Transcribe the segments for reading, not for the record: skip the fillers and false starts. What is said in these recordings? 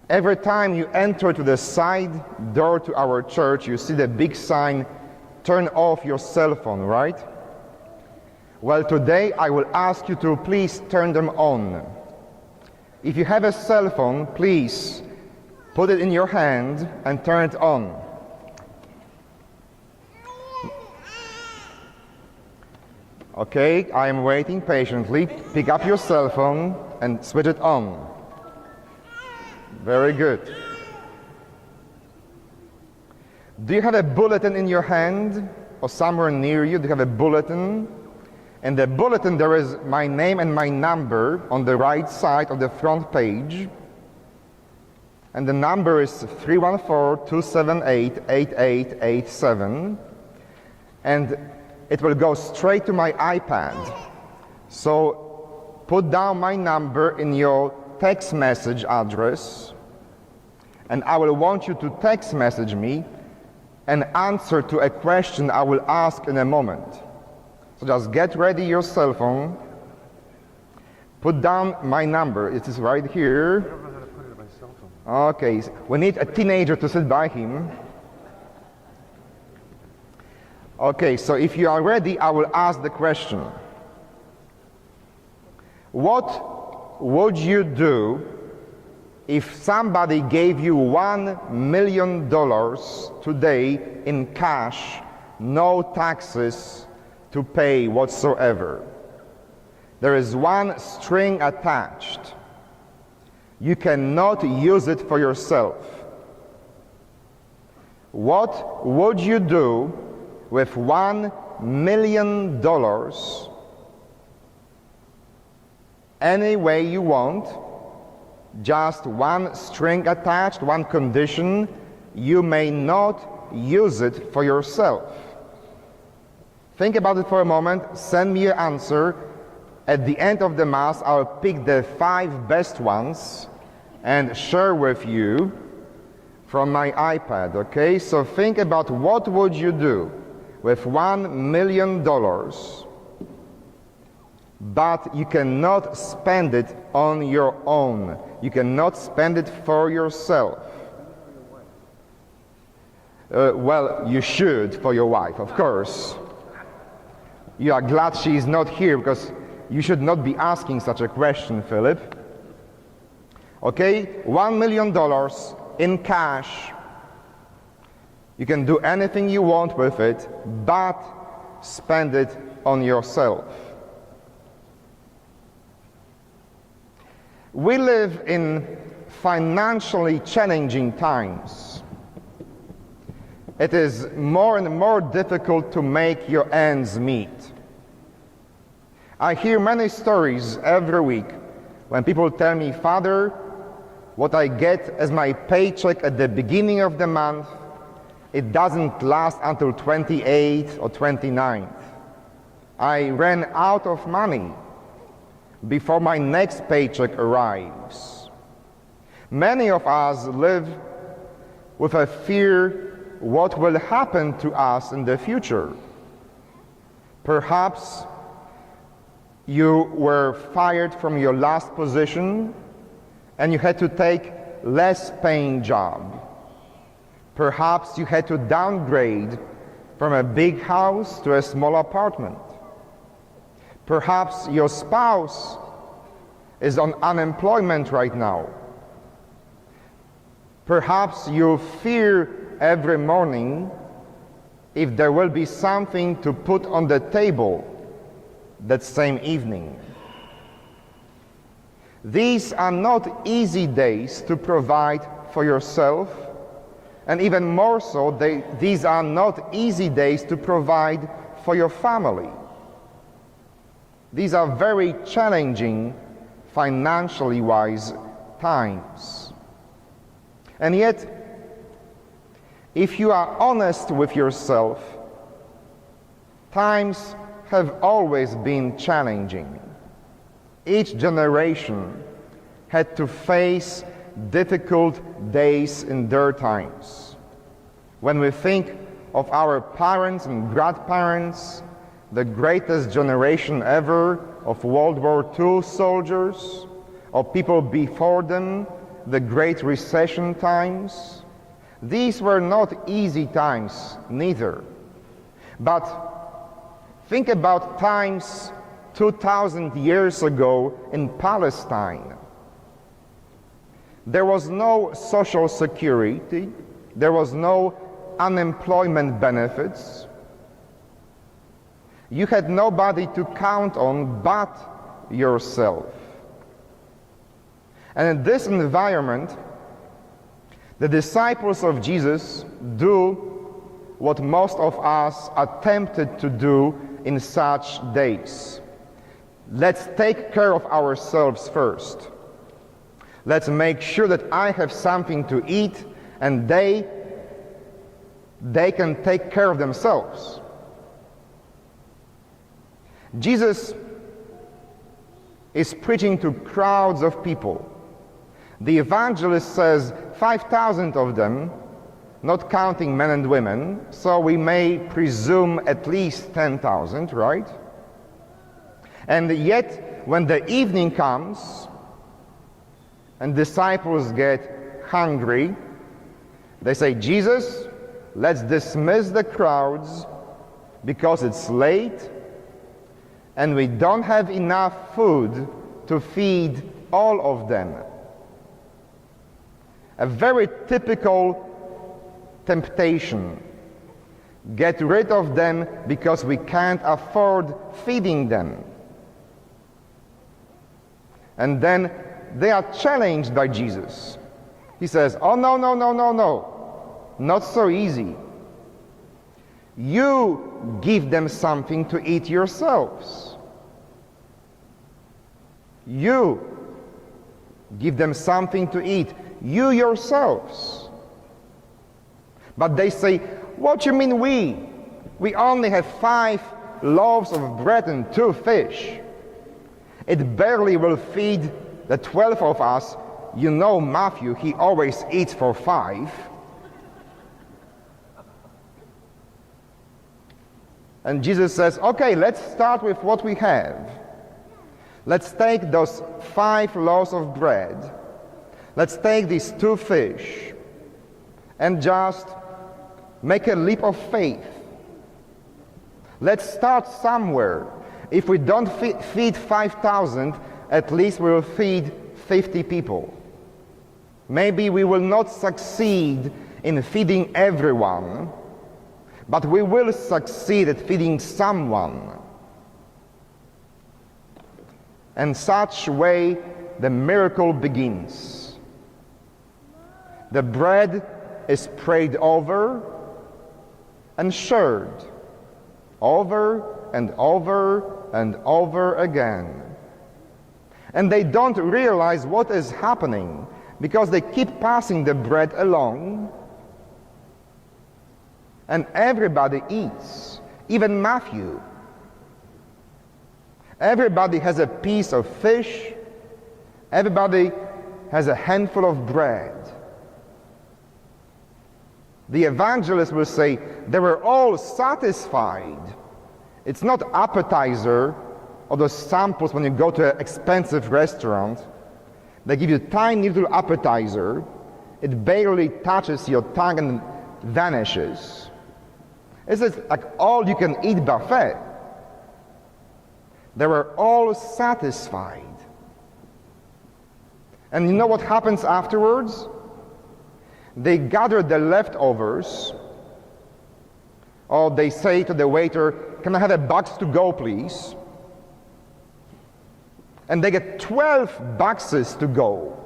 Every time you enter to the side door to our church, you see the big sign, turn off your cell phone, right? Well, today I will ask you to please turn them on. If you have a cell phone, please put it in your hand and turn it on. Okay, I am waiting patiently. Pick up your cell phone and switch it on. Very good. Do you have a bulletin in your hand or somewhere near you? Do you have a bulletin? In the bulletin there is my name and my number on the right side of the front page. And the number is 314-278-8887. And it will go straight to my iPad. So put down my number in your text message address, and I will want you to text message me an answer to a question I will ask in a moment. So just get ready your cell phone, put down my number, it is right here. I don't know how to put it on my cell phone. Okay, we need a teenager to sit by him. Okay, so if you are ready, I will ask the question. What would you do if somebody gave you $1 million today in cash, no taxes to pay whatsoever? There is one string attached. You cannot use it for yourself. What would you do with $1 million any way you want? Just one string attached, one condition: you may not use it for yourself. Think about it for a moment, send me your answer. At the end of the Mass, I'll pick the 5 best ones and share with you from my iPad, okay? So think about what would you do with $1 million, but you cannot spend it on your own. You cannot spend it for yourself. Well, you should for your wife, of course. You are glad she is not here, because you should not be asking such a question, Philip. Okay, $1 million in cash. You can do anything you want with it, but spend it on yourself. We live in financially challenging times. It is more and more difficult to make your ends meet. I hear many stories every week when people tell me, "Father, what I get as my paycheck at the beginning of the month, it doesn't last until 28th or 29th. I ran out of money before my next paycheck arrives." Many of us live with a fear what will happen to us in the future. Perhaps you were fired from your last position and you had to take less paying job. Perhaps you had to downgrade from a big house to a small apartment. Perhaps your spouse is on unemployment right now. Perhaps you fear every morning if there will be something to put on the table that same evening. These are not easy days to provide for yourself, and even more so, these are not easy days to provide for your family. These are very challenging, financially wise times. And yet, if you are honest with yourself, times have always been challenging. Each generation had to face difficult days in their times. When we think of our parents and grandparents, the greatest generation ever of World War II soldiers, or people before them, the Great Recession times. These were not easy times, neither. But think about times 2,000 years ago in Palestine. There was no social security, there was no unemployment benefits. You had nobody to count on but yourself. And in this environment, the disciples of Jesus do what most of us attempted to do in such days. Let's take care of ourselves first. Let's make sure that I have something to eat and they can take care of themselves. Jesus is preaching to crowds of people. The evangelist says 5,000 of them, not counting men and women, so we may presume at least 10,000, right? And yet, when the evening comes and disciples get hungry, they say, Jesus, let's dismiss the crowds because it's late and we don't have enough food to feed all of them. A very typical temptation. Get rid of them because we can't afford feeding them. And then they are challenged by Jesus. He says, oh, no, not so easy. You give them something to eat yourselves. You give them something to eat, you yourselves. But they say, what do you mean we? We only have 5 loaves of bread and 2 fish. It barely will feed the 12 of us. You know Matthew, he always eats for 5. And Jesus says, okay, let's start with what we have. Let's take those 5 loaves of bread. Let's take these 2 fish and just make a leap of faith. Let's start somewhere. If we don't feed 5,000, at least we will feed 50 people. Maybe we will not succeed in feeding everyone, but we will succeed at feeding someone. And such way the miracle begins. The bread is prayed over and shared over and over and over again. And they don't realize what is happening because they keep passing the bread along. And everybody eats, even Matthew. Everybody has a piece of fish. Everybody has a handful of bread. The evangelist will say, they were all satisfied. It's not appetizer or those samples when you go to an expensive restaurant. They give you a tiny little appetizer. It barely touches your tongue and vanishes. It's like all-you-can-eat buffet. They were all satisfied. And you know what happens afterwards? They gather the leftovers, or they say to the waiter, can I have a box to go, please? And they get 12 boxes to go.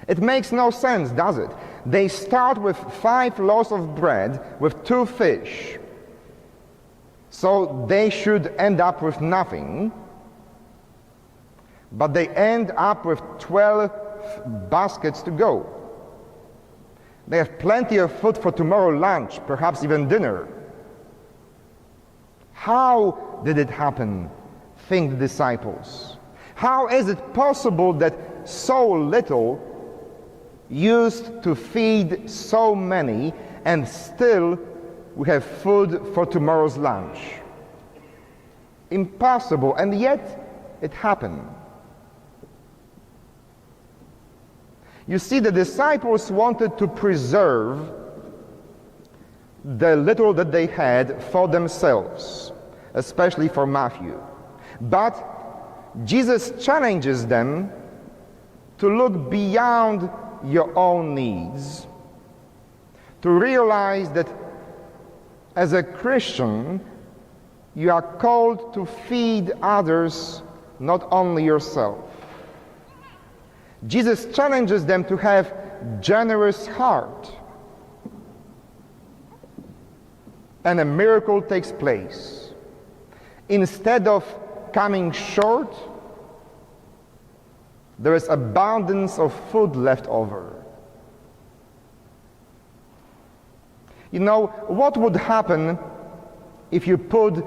It makes no sense, does it? They start with 5 loaves of bread with 2 fish. So they should end up with nothing. But they end up with 12 baskets to go. They have plenty of food for tomorrow lunch, perhaps even dinner. How did it happen, think the disciples? How is it possible that so little used to feed so many and still we have food for tomorrow's lunch? Impossible, and yet it happened. You see, the disciples wanted to preserve the little that they had for themselves, especially for Matthew. But Jesus challenges them to look beyond your own needs, to realize that as a Christian, you are called to feed others, not only yourself. Jesus challenges them to have generous heart. And a miracle takes place. Instead of coming short, there is abundance of food left over. You know, what would happen if you put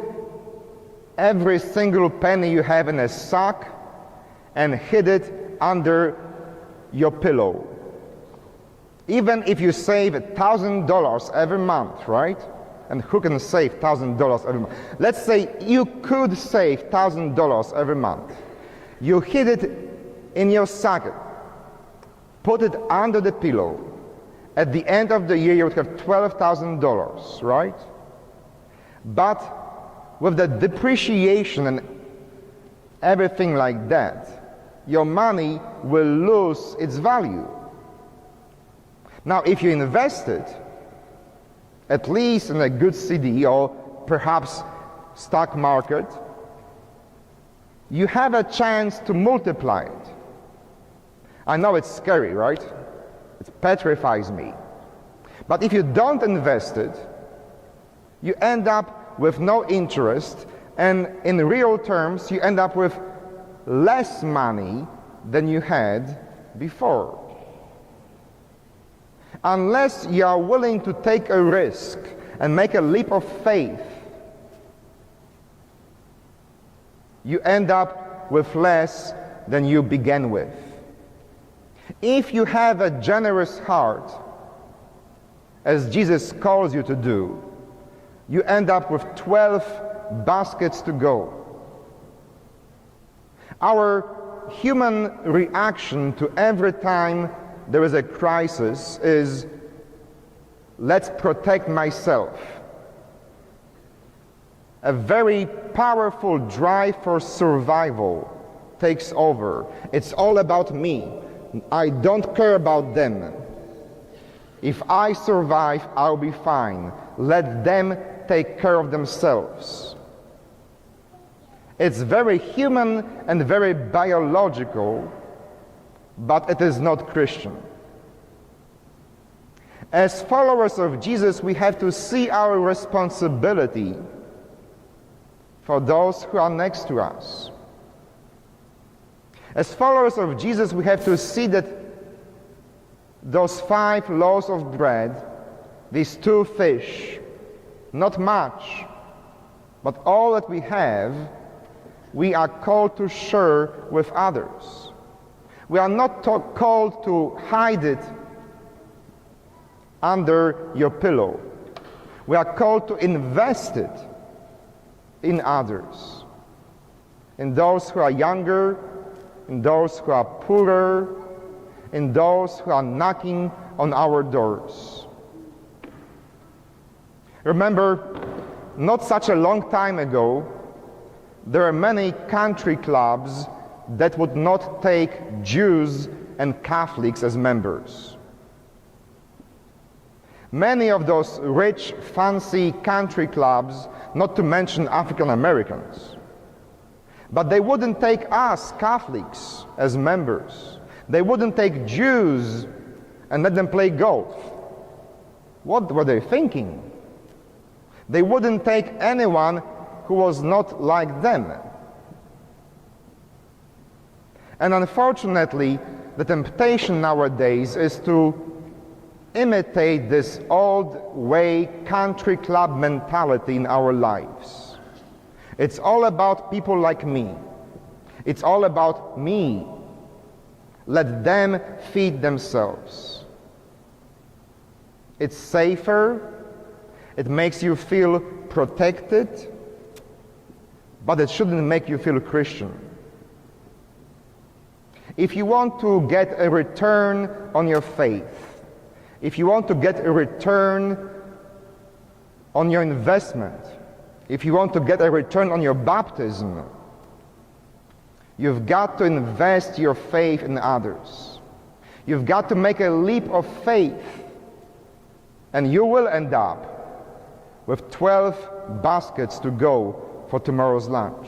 every single penny you have in a sack and hid it under your pillow? Even if you save $1,000 every month, right? And who can save $1,000 every month? Let's say you could save $1,000 every month. You hid it in your sack, put it under the pillow. At the end of the year, you would have $12,000, right? But with the depreciation and everything like that, your money will lose its value. Now, if you invest it, at least in a good CD or perhaps stock market, you have a chance to multiply it. I know it's scary, right? It petrifies me. But if you don't invest it, you end up with no interest, and in real terms, you end up with less money than you had before. Unless you are willing to take a risk and make a leap of faith, you end up with less than you began with. If you have a generous heart, as Jesus calls you to do, you end up with 12 baskets to go. Our human reaction to every time there is a crisis is, let's protect myself. A very powerful drive for survival takes over. It's all about me. I don't care about them. If I survive, I'll be fine. Let them take care of themselves. It's very human and very biological, but it is not Christian. As followers of Jesus, we have to see our responsibility for those who are next to us. As followers of Jesus, we have to see that those 5 loaves of bread, these 2 fish, not much, but all that we have, we are called to share with others. We are not called to hide it under your pillow. We are called to invest it in others, in those who are younger, in those who are poorer, in those who are knocking on our doors. Remember, not such a long time ago, there are many country clubs that would not take Jews and Catholics as members. Many of those rich, fancy country clubs, not to mention African Americans, but they wouldn't take us, Catholics, as members. They wouldn't take Jews and let them play golf. What were they thinking? They wouldn't take anyone who was not like them. And unfortunately, the temptation nowadays is to imitate this old way country club mentality in our lives. It's all about people like me. It's all about me. Let them feed themselves. It's safer. It makes you feel protected, but it shouldn't make you feel Christian. If you want to get a return on your faith, if you want to get a return on your investment, if you want to get a return on your baptism, you've got to invest your faith in others. You've got to make a leap of faith, and you will end up with 12 baskets to go for tomorrow's lunch.